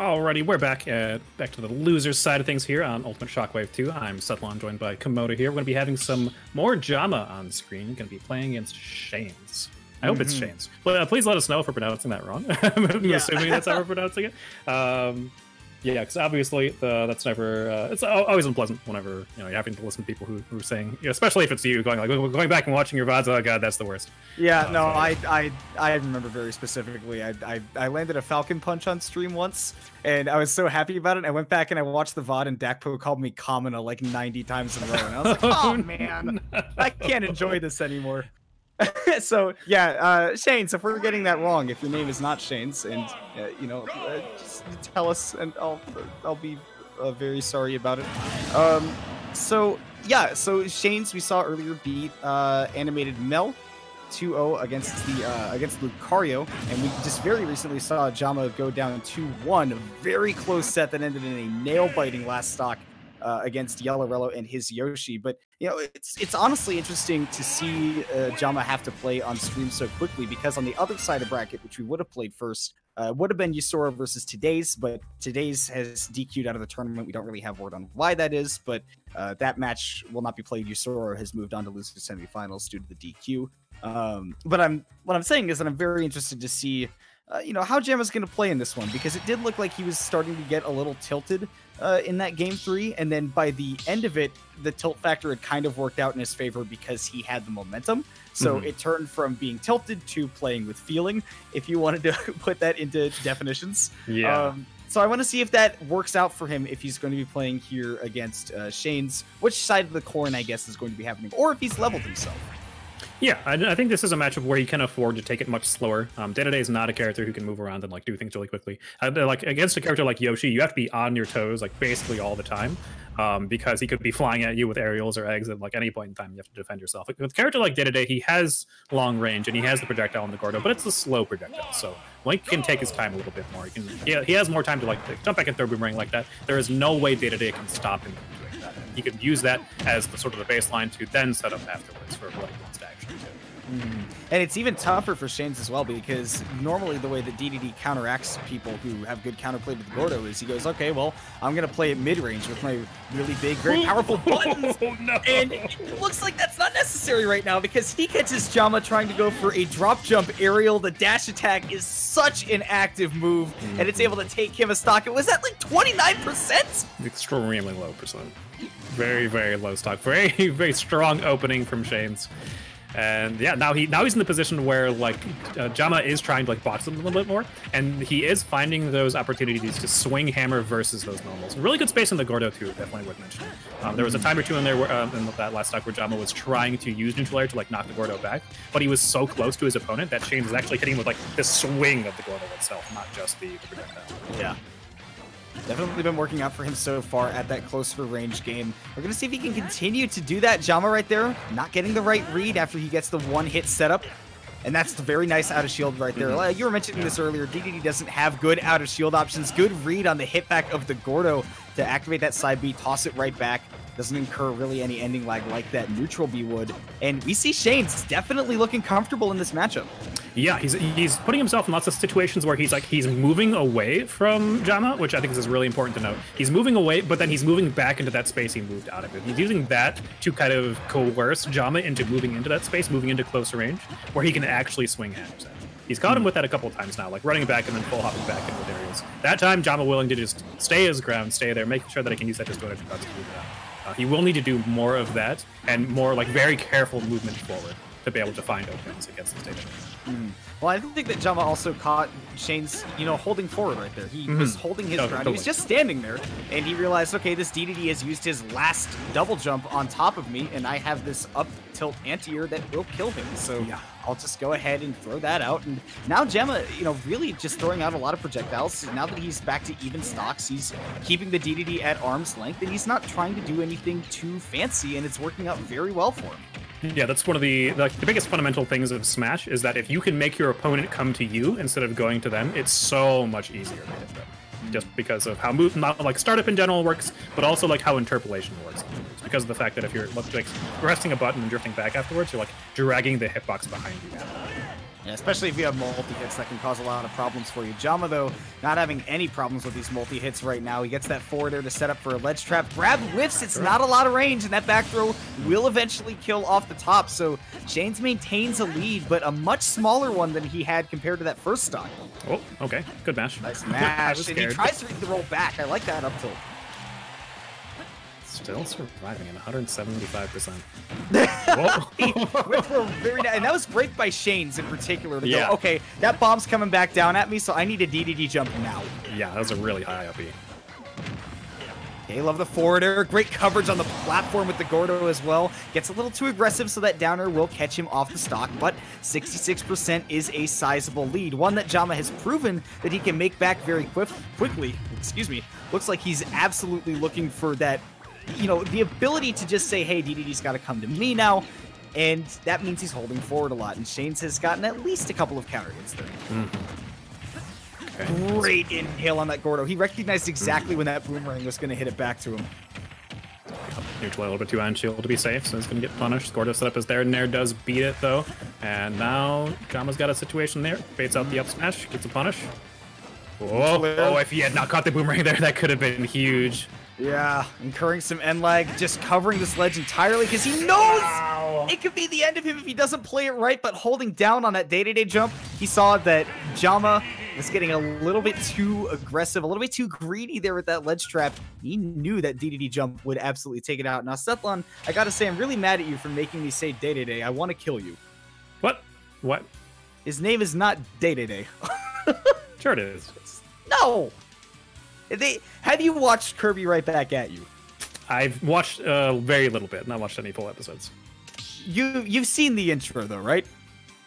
Alrighty, we're back back to the losers side of things here on Ultimate Shockwave 2. I'm Sethlon, joined by Komodo here. We're going to be having some more JAMA on screen. Going to be playing against Shaynes. I hope it's Shaynes. But please let us know if we're pronouncing that wrong. I'm assuming that's how we're pronouncing it. Yeah, because obviously that's never. It's always unpleasant whenever you're having to listen to people who are saying, especially if it's you going back and watching your VODs. Oh god, that's the worst. Yeah, no, I remember very specifically. I landed a Falcon Punch on stream once, and I was so happy about it. I went back and I watched the VOD, and Dakpo called me Kamina like 90 times in a row, and I was like, oh man, I can't enjoy this anymore. So yeah, Shaynes, if we're getting that wrong, if your name is not Shaynes, and just tell us, and I'll be very sorry about it. So yeah, so Shaynes we saw earlier beat Animated Mel 2-0 against Lucario, and we just very recently saw JAMA go down 2-1, a very close set that ended in a nail-biting last stock against Yellow and his Yoshi. But it's honestly interesting to see JAMA have to play on stream so quickly, because on the other side of bracket, which we would have played first, would have been USWo versus Today's, but Today's has DQ'd out of the tournament. We don't really have word on why that is, but that match will not be played. USWo has moved on to lose the semifinals due to the DQ. But what I'm saying is that I'm very interested to see how JAMA's going to play in this one, because it did look like he was starting to get a little tilted in that game 3, and then by the end of it, the tilt factor had kind of worked out in his favor because he had the momentum. So it turned from being tilted to playing with feeling, if you wanted to put that into definitions. Yeah. So I want to see if that works out for him, if he's going to be playing here against Shaynes, which side of the coin, I guess, is going to be happening, or if he's leveled himself. Yeah, I think this is a matchup where he can afford to take it much slower. DDD is not a character who can move around and do things really quickly. Against a character like Yoshi, you have to be on your toes basically all the time, because he could be flying at you with aerials or eggs at any point in time. You have to defend yourself. With a character like DDD, he has long range and he has the projectile in the Gordo, but it's a slow projectile, so Link can take his time a little bit more. He has more time to jump back and throw boomerang like that. There is no way DDD can stop him from doing that. He could use that as the baseline to then set up afterwards for what he wants to actually do. And it's even tougher for Shaynes as well, because normally the way that DDD counteracts people who have good counterplay to the Gordo is he goes, okay, well, I'm going to play it mid-range with my really big, very powerful buttons. Oh, no. And it looks like that's not necessary right now, because he catches JAMA trying to go for a drop jump aerial. The dash attack is such an active move, and it's able to take him a stock. It was at 29%? Extremely low percent. Very, very low stock. Very, very strong opening from Shaynes. And yeah, now he's in the position where JAMA is trying to box him a little bit more, and he is finding those opportunities to swing hammer versus those normals. Really good space in the Gordo too, definitely worth mentioning. There was a time or two in there where, in that last stock where JAMA was trying to use neutral air to knock the Gordo back, but he was so close to his opponent that Shaynes is actually hitting with the swing of the Gordo itself, not just the projectile. Yeah. Definitely been working out for him so far at that closer range game. We're going to see if he can continue to do that. JAMA right there, not getting the right read after he gets the one-hit setup. And that's very nice out of shield right there. You were mentioning this earlier, DDD doesn't have good out of shield options. Good read on the hit back of the Gordo to activate that side B, toss it right back. Doesn't incur really any ending lag like that neutral B would. And we see Shaynes definitely looking comfortable in this matchup. Yeah, he's putting himself in lots of situations where he's moving away from JAMA, which I think is really important to note. He's moving away, but then he's moving back into that space he moved out of it. He's using that to kind of coerce JAMA into moving into that space, moving into closer range, where he can actually swing hammers at. He's caught him with that a couple of times now, running back and then full hopping back in with aerials. That time, JAMA willing to just stay his ground, stay there, making sure that he can use that just to move it out. He will need to do more of that and more very careful movement forward to be able to find openings against the stage. Well, I think that JAMA also caught Shaynes, holding forward right there. He was holding his ground. He was just standing there, and he realized, okay, this DDD has used his last double jump on top of me, and I have this up tilt anti-air that will kill him. So I'll just go ahead and throw that out. And now JAMA, really just throwing out a lot of projectiles. Now that he's back to even stocks, he's keeping the DDD at arm's length, and he's not trying to do anything too fancy, and it's working out very well for him. Yeah, that's one of the biggest fundamental things of Smash is that if you can make your opponent come to you instead of going to them, it's so much easier to hit them. Just because of how startup in general works, but also how interpolation works. It's because of the fact that if you're pressing a button and drifting back afterwards, you're dragging the hitbox behind you. Yeah, especially if you have multi-hits, that can cause a lot of problems for you. JAMA, though, not having any problems with these multi-hits right now. He gets that forward air to set up for a ledge trap. Grab whiffs, it's not a lot of range, and that back throw will eventually kill off the top. So Shaynes maintains a lead, but a much smaller one than he had compared to that first stock. Oh, okay. Good mash. Nice mash, and he tries to read the roll back. I like that up tilt. Still surviving at 175%. He went for a very nice, and that was great by Shaynes in particular to go, okay, that bomb's coming back down at me, so I need a DDD jump now. Yeah, that was a really high up E. Okay, love the forward air. Great coverage on the platform with the Gordo as well. Gets a little too aggressive, so that downer will catch him off the stock, but 66% is a sizable lead. One that JAMA has proven that he can make back very quickly. Excuse me. Looks like he's absolutely looking for that, you know, the ability to just say, hey, DDD's got to come to me now, and that means he's holding forward a lot, and Shaynes has gotten at least a couple of counter hits there. Okay. Great inhale on that Gordo. He recognized exactly when that boomerang was going to hit it back to him. Neutral a little bit too on shield to be safe, so he's going to get punished. Gordo setup is there, and Nair does beat it, though. And now JAMA's got a situation there. Baits out the up smash, gets a punish. Oh, if he had not caught the boomerang there, that could have been huge. Yeah, incurring some end lag, just covering this ledge entirely because he knows it could be the end of him if he doesn't play it right, but holding down on that day-to-day jump, he saw that JAMA was getting a little bit too aggressive, a little bit too greedy there with that ledge trap. He knew that DDD jump would absolutely take it out. Now, Sethlon, I gotta say, I'm really mad at you for making me say day-to-day. I want to kill you. What? What? His name is not day-to-day. Sure it is. No! Have you watched Kirby Right Back at You? I've watched very little bit, not watched any full episodes. You've seen the intro though, right?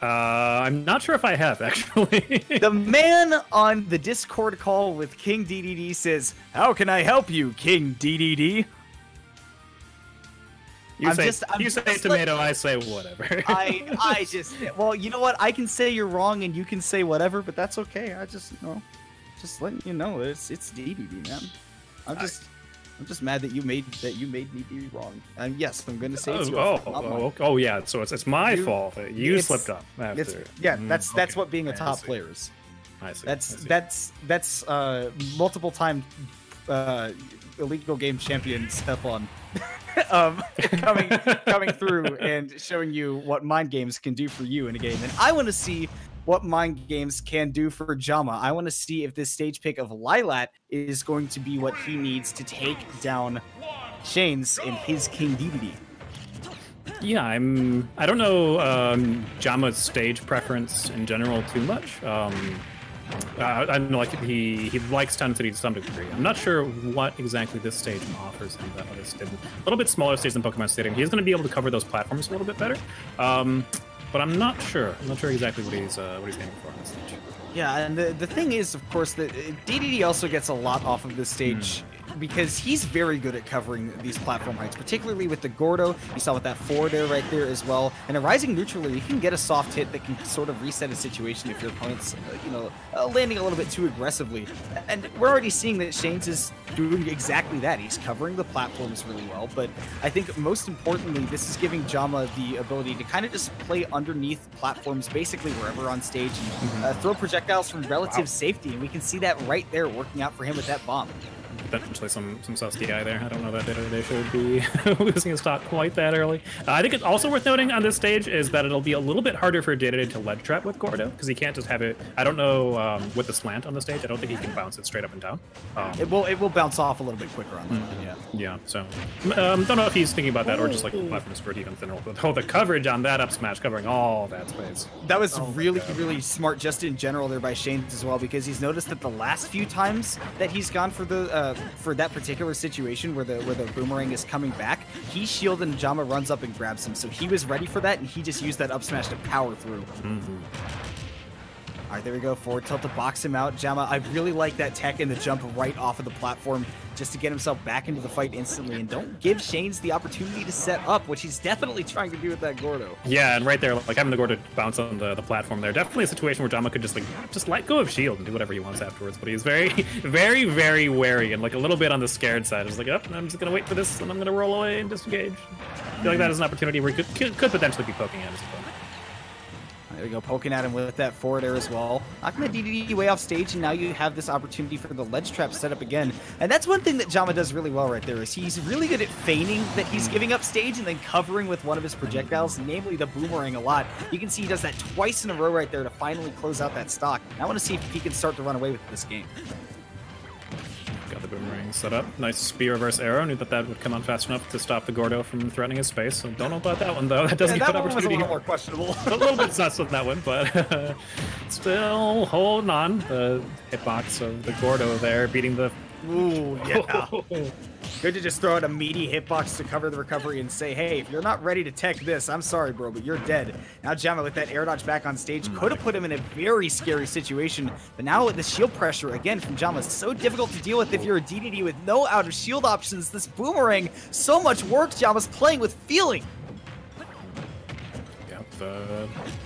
I'm not sure if I have, actually. The man on the Discord call with King DDD says, "How can I help you, King DDD?" You say tomato, I say whatever. I just, well, you know what? I can say you're wrong and you can say whatever, but that's okay. I just, you know, just letting you know it's DDD, man. I'm just mad that you made me be wrong. And yes, I'm gonna say it's your fault. Oh yeah, so it's my fault that you slipped up after. Yeah, that's what being a top player is. I see. That's multiple time illegal game champion Stefan coming through and showing you what mind games can do for you in a game. And I want to see what mind games can do for JAMA. I want to see if this stage pick of Lilat is going to be what he needs to take down Shaynes and his King DDD. Yeah, I don't know JAMA's stage preference in general too much. I know, like he likes Town City to some degree. I'm not sure what exactly this stage offers him that others didn't. A little bit smaller stage than Pokemon Stadium. He's going to be able to cover those platforms a little bit better. But I'm not sure. I'm not sure exactly what he's aiming for on this stage. Yeah, and the thing is, of course, that DDD also gets a lot off of this stage because he's very good at covering these platform heights, particularly with the Gordo. You saw with that forward air right there as well. And a rising neutrally, you can get a soft hit that can sort of reset a situation if your opponent's, landing a little bit too aggressively. And we're already seeing that Shaynes is doing exactly that. He's covering the platforms really well. But I think most importantly, this is giving JAMA the ability to kind of just play underneath platforms, basically wherever on stage, and throw projectiles from relative safety. And we can see that right there working out for him with that bomb. Potentially some sus DI there. I don't know that they should be losing his stock quite that early. I think it's also worth noting on this stage is that it'll be a little bit harder for DDD to ledge trap with Gordo because he can't just have it. I don't know with the slant on the stage. I don't think he can bounce it straight up and down. It will bounce off a little bit quicker on that. Yeah. Yeah. So don't know if he's thinking about that or just like the platform spread even thinner. But the coverage on that up smash covering all that space. That was really smart just in general there by Shaynes as well because he's noticed that the last few times that he's gone for the for that particular situation where the boomerang is coming back, he shielded and JAMA runs up and grabs him. So he was ready for that and he just used that up smash to power through. All right, there we go. Forward tilt to box him out. JAMA, I really like that tech and the jump right off of the platform just to get himself back into the fight instantly. And don't give Shaynes the opportunity to set up, which he's definitely trying to do with that Gordo. Yeah, and right there, like having the Gordo bounce on the platform there, definitely a situation where JAMA could just let go of shield and do whatever he wants afterwards. But he's very, very, very wary and like a little bit on the scared side. It's like, oh, I'm just going to wait for this and I'm going to roll away and disengage. I feel like that is an opportunity where he could potentially be poking at his opponent. There we go, poking at him with that forward air as well. Knocking the DDD way off stage, and now you have this opportunity for the ledge trap set up again. And that's one thing that JAMA does really well right there, is he's really good at feigning that he's giving up stage and then covering with one of his projectiles, namely the boomerang a lot. You can see he does that twice in a row right there to finally close out that stock. I want to see if he can start to run away with this game. Got the boomerang set up. Nice spear reverse arrow. Knew that that would come on fast enough to stop the Gordo from threatening his space. So don't know about that one though. That doesn't give good opportunity. That one was a little more questionable. A little bit sus with that one, but still holding on. The hitbox of the Gordo there, beating the. Ooh, yeah. Good to just throw out a meaty hitbox to cover the recovery and say, hey, if you're not ready to tech this, I'm sorry, bro, but you're dead. Now JAMA with that air dodge back on stage could have put him in a very scary situation, but now with the shield pressure, again, from JAMA, is so difficult to deal with if you're a DDD with no out of shield options. This boomerang, so much work. JAMA's playing with feeling.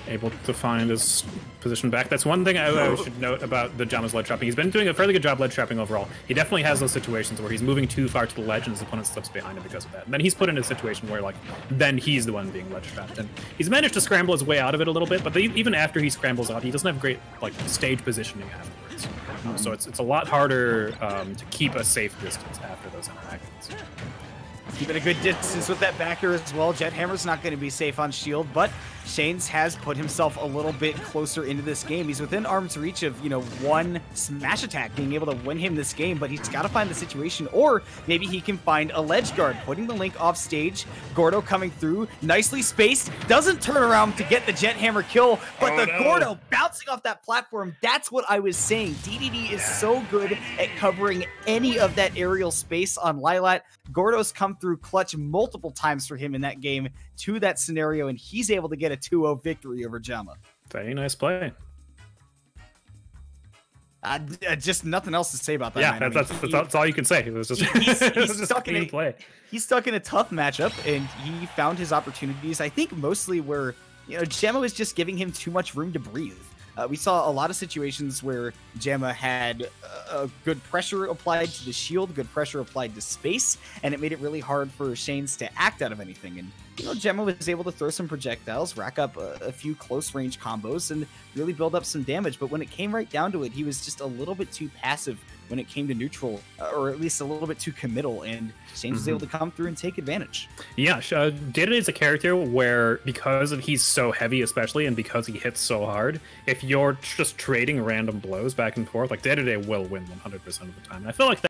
Able to find his position back. That's one thing I should note about the JAMA's ledge trapping. He's been doing a fairly good job ledge trapping overall. He definitely has those situations where he's moving too far to the ledge and his opponent slips behind him because of that. And then he's put in a situation where, like, then he's the one being ledge trapped. And he's managed to scramble his way out of it a little bit, but even after he scrambles out, he doesn't have great, like, stage positioning afterwards. So it's a lot harder to keep a safe distance after those interactions. Keeping a good distance with that backer as well. Jethammer's not going to be safe on shield, but Shaynes has put himself a little bit closer into this game. He's within arm's reach of, you know, one smash attack being able to win him this game, but he's got to find the situation, or maybe he can find a ledge guard, putting the Link off stage. Gordo coming through, nicely spaced, doesn't turn around to get the Jethammer kill, but Gordo bouncing off that platform. That's what I was saying. DDD is so good at covering any of that aerial space on Lilat. Gordo's come through clutch multiple times for him in that game to that scenario, and he's able to get a 2-0 victory over JAMA. Very nice play. Just nothing else to say about that. Yeah, that's all you can say. It was just he's stuck in a play. He's stuck in a tough matchup, and he found his opportunities. I think mostly where, you know, JAMA was just giving him too much room to breathe. We saw a lot of situations where JAMA had good pressure applied to the shield, good pressure applied to space, and it made it really hard for Shaynes to act out of anything. And, you know, JAMA was able to throw some projectiles, rack up a few close-range combos, and really build up some damage. But when it came right down to it, he was just a little bit too passive when it came to neutral, or at least a little bit too committal, and Shaynes was able to come through and take advantage. Yeah, DDD is a character where, because he's so heavy especially, and because he hits so hard, if you're just trading random blows back and forth, like DDD will win 100% of the time. And I feel like